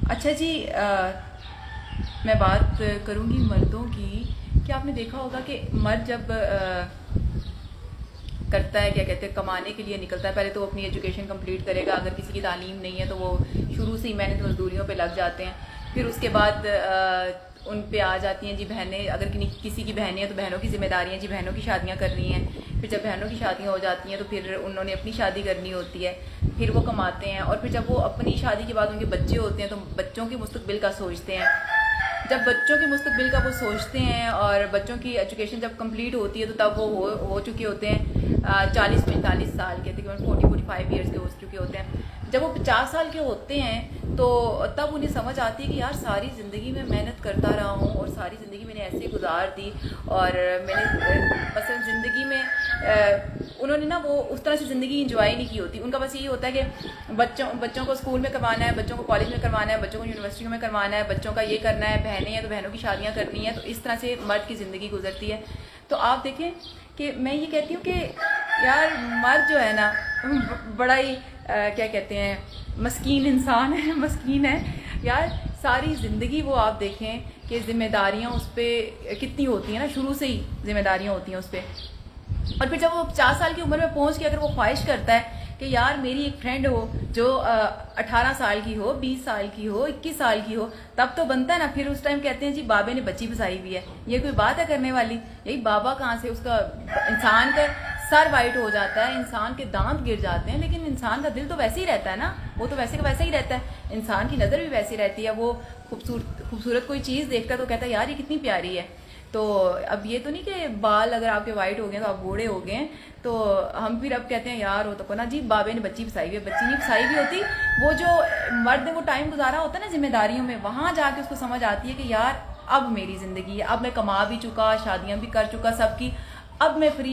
اچھا جی، میں بات کروں گی مردوں کی کہ آپ نے دیکھا ہوگا کہ مرد جب کرتا ہے، کیا کہتے ہیں، کمانے کے لیے نکلتا ہے، پہلے تو وہ اپنی ایجوکیشن کمپلیٹ کرے گا. اگر کسی کی تعلیم نہیں ہے تو وہ شروع سے ہی محنت مزدوریوں پہ لگ جاتے ہیں. پھر اس کے بعد ان پہ آ جاتی ہیں جی بہنیں. اگر کسی کی بہنیں ہیں تو بہنوں کی ذمہ داریاں، جی بہنوں کی شادیاں کرنی ہیں. پھر جب بہنوں کی شادیاں ہو جاتی ہیں تو پھر انہوں نے اپنی شادی کرنی ہوتی ہے. پھر وہ کماتے ہیں، اور پھر جب وہ اپنی شادی کے بعد ان کے بچے ہوتے ہیں تو بچوں کے مستقبل کا سوچتے ہیں. جب بچوں کے مستقبل کا وہ سوچتے ہیں اور بچوں کی ایجوکیشن جب کمپلیٹ ہوتی ہے تو تب وہ ہو چکے ہوتے ہیں 40-45 سال کے، تقریباً 40-45 ایئرس کے ہو چکے ہوتے ہیں. جب وہ 50 سال کے ہوتے ہیں تو تب انہیں سمجھ آتی ہے کہ یار ساری زندگی میں محنت کرتا رہا ہوں اور ساری زندگی میں نے ایسے گزار دی، اور میں نے مثلا زندگی میں انہوں نے نا وہ اس طرح سے زندگی انجوائے نہیں کی ہوتی. ان کا بس یہی ہوتا ہے کہ بچوں کو اسکول میں کروانا ہے، بچوں کو کالج میں کروانا ہے، بچوں کو یونیورسٹیوں میں کروانا ہے، بچوں کا یہ کرنا ہے، بہنیں ہیں تو بہنوں کی شادیاں کرنی ہیں. تو اس طرح سے مرد کی زندگی گزرتی ہے. تو آپ دیکھیں کہ میں یہ کہتی ہوں کہ یار مرد جو ہے نا بڑا ہی کیا کہتے ہیں، مسکین انسان ہے، مسکین ہے یار. ساری زندگی وہ آپ دیکھیں کہ ذمہ داریاں اس پہ کتنی ہوتی ہیں نا، شروع سے ہی ذمہ داریاں ہوتی ہیں اس پہ. اور پھر جب وہ 50 سال کی عمر میں پہنچ کے اگر وہ خواہش کرتا ہے کہ یار میری ایک فرینڈ ہو جو 18 سال کی ہو، 20 سال کی ہو، 21 سال کی ہو، تب تو بنتا ہے نا. پھر اس ٹائم کہتے ہیں جی بابے نے بچی بسائی ہوئی ہے. یہ کوئی بات ہے کرنے والی؟ یہی بابا کہاں سے، اس کا انسان کا سر وائٹ ہو جاتا ہے، انسان کے دانت گر جاتے ہیں، لیکن انسان کا دل تو ویسے ہی رہتا ہے نا. وہ تو ویسے کا ویسے ہی رہتا ہے. انسان کی نظر بھی ویسی رہتی ہے. وہ خوبصورت کوئی چیز دیکھتا ہے تو کہتا ہے یار یہ کتنی پیاری ہے. تو اب یہ تو نہیں کہ بال اگر آپ کے وائٹ ہو گئے تو آپ بوڑھے ہو گئے ہیں تو ہم پھر اب کہتے ہیں یار وہ تو نا جی بابے نے بچی بسائی ہوئی ہے. بچی نہیں بسائی ہوئی ہوتی. وہ جو مرد نے وہ ٹائم گزارا ہوتا ہے نا ذمہ داریوں میں، وہاں جا کے اس کو سمجھ آتی ہے کہ یار اب میری زندگی ہے، اب میں کما بھی چکا، شادیاں بھی کر چکا سب کی، اب میں فری